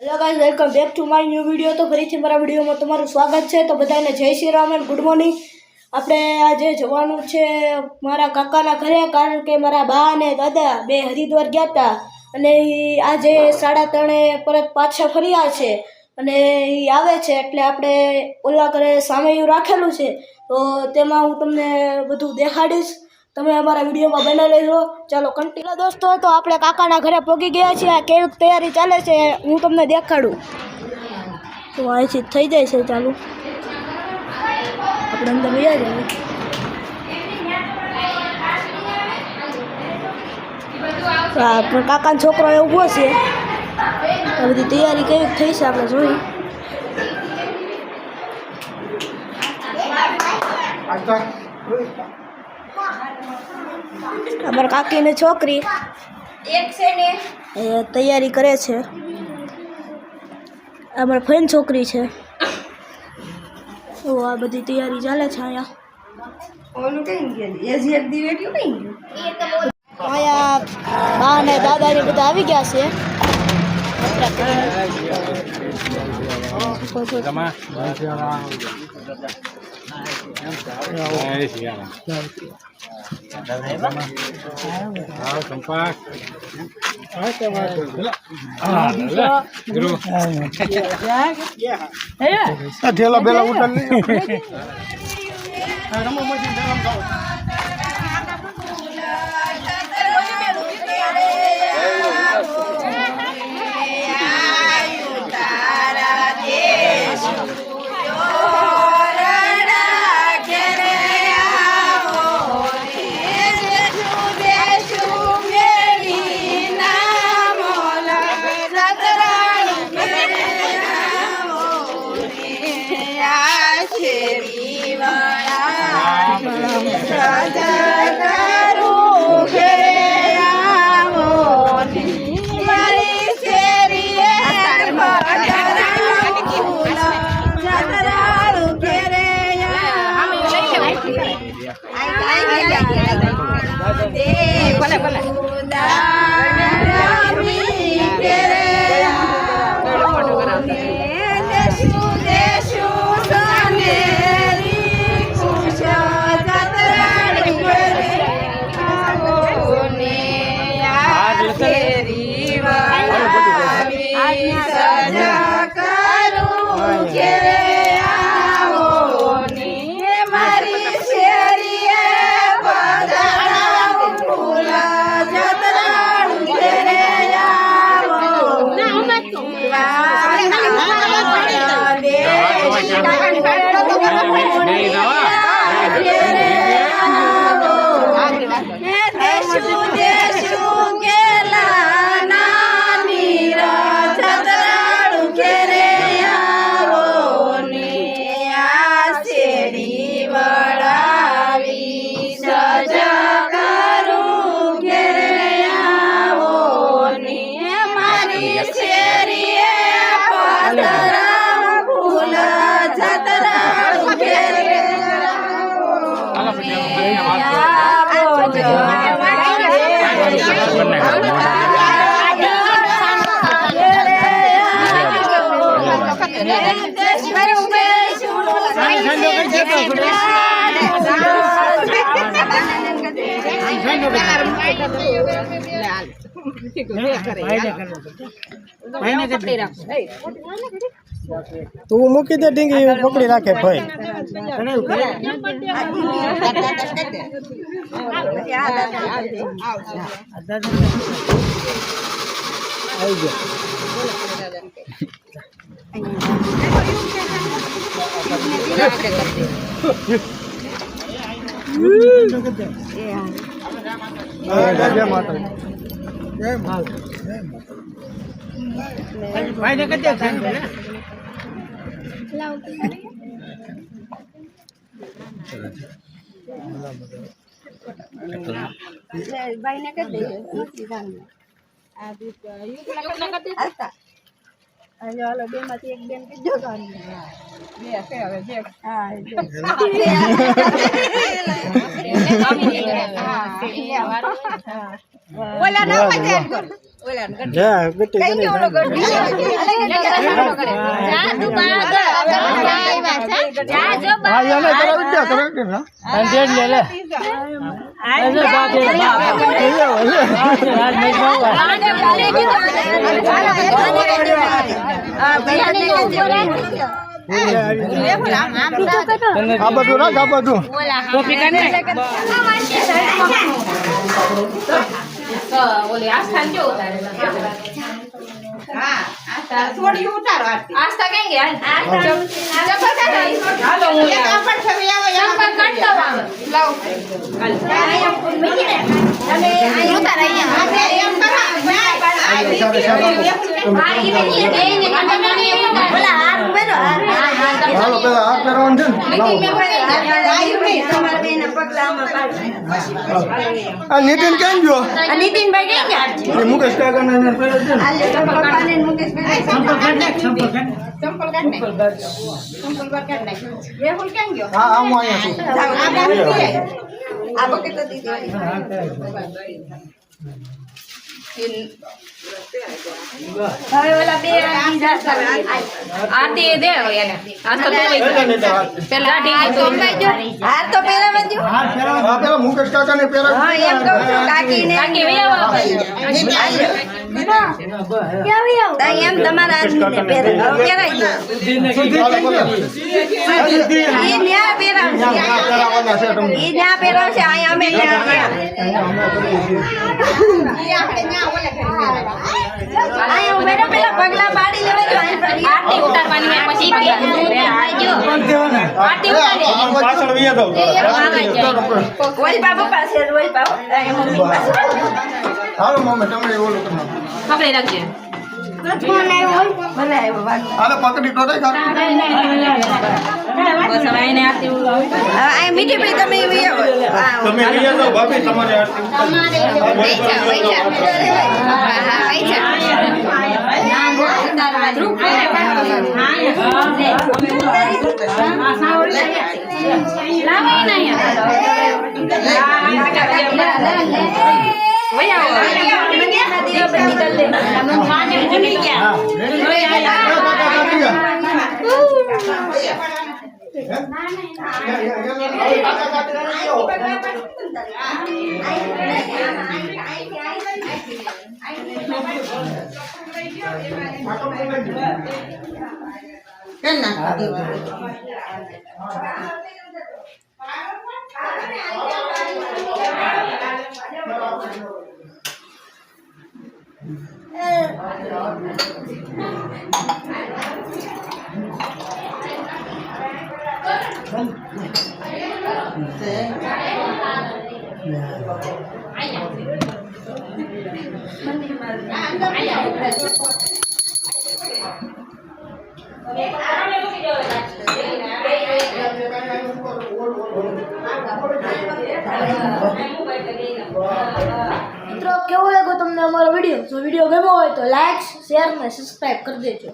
Hello guys, welcome back to my new video. તો ફરીથી મારા વિડીયોમાં તમારું સ્વાગત છે। તો બધાને જય Shri Ram and good morning. આપણે આજે જવાનું છે મારા કાકાના ઘરે, કારણ કે મારા બા અને દાદા બે હરિદ્વાર ગયા હતા અને આજે 3:30 પરત પાછા ફર્યા છે અને એ આવે છે એટલે આપણે ઓલા ઘરે સામૈયું રાખેલું છે, તો તેમાં હું તમને બધું દેખાડીશ। તમે અમારા વિડીયોમાં બના લેજો। ચાલો કન્ટિન્યુ દોસ્તો। તો આપણે કાકાના ઘરે પહોંચી ગયા છીએ। કેવી તૈયારી ચાલે છે હું તમને દેખાડું। તો અહીંથી થઈ જાય છે ચાલુ, આપણે અંદર ગયા જઈએ। પણ કાકાનો છોકરો એ ઊભો છે, આ બધી તૈયારી કેવી થઈ છે આપણે જોઈ। અમારા કાકીની છોકરી એક છે ને એ તૈયારી કરે છે। અમારા ફઈની છોકરી છે। તો આ બધી તૈયારી ચાલે છે અહીંયા બા ને દાદા ને બધા આવી ગયા છે। ઠેલા બેલા ઉઠાડ તું મૂકી દે ઢીંગી પકડી રાખે ભાઈ। ઓલા ના પાડે ઓલા જા ગટી કઈ ગણી ઓલો ગઢ જા તું પાગલ જા જો હા એને કરાવી દે ના અને દે લે આજે બાપે આ બધું રાખ આ બધું ઓલે આસ્થા કેવો ઉતારે હા આસ્થા થોડી ઉતારો આસ્થા કેમ કે ચપ્પલ કાઢો હાલો હું ચપ્પલ છવી આવો ચપ્પલ કાઢતો આવો લાવ તમે આ ઉતાર અહીંયા આપણે એમ કરો હાલો પેલા હાથ કરવાનું છે ને આ નીતિન કેમ ગયો નીતિનભાઈ કઈ ગયા એ મુકેશ કાકાને એને પેલા છે ને ચંપલ કાઢ નાખ રેહુલ કેમ ગયો હા આમ અહીંયા છું આ બકેટ તો દીધી હવે ઓલા બે આરતી દે એને આ તો પેલા હાર તો પેલા વજો હા પેલા મુકેશ કાકાને પેલા હા એમ કહું છું કાકીને કાકી વેવા એમ તમારા આદમીને પહેરાય ઈ ન્યા પહેરાવશે ઈ ન્યા પહેરાવશે અહીંયા અમે અહીંયા મેડમ પેલા પગલા પાડી લેવા જો આરતી ઉતારવાની મે પછી આરતી ઉતારે પાછળ વિયા દો કોઈ બાબુ પાસે રોઈ બાબુ મમ્મી પાસે હાલો મમ્મી તમે ઓલું કરો આપણે રાખજે ફોન આવ્યો ભલે આવ્યો વાત હાલો પકડી તો દે ખા બસ હવે એને આરતી આ મીઠી પી તમે તમે વિયા દો ભાભી તમારે આરતી મિત્રો કેવો લાગ્યો તમને અમારો વિડીયો? જો વિડીયો ગમ્યો હોય તો લાઈક શેર અને સબસ્ક્રાઇબ કરી દેજો.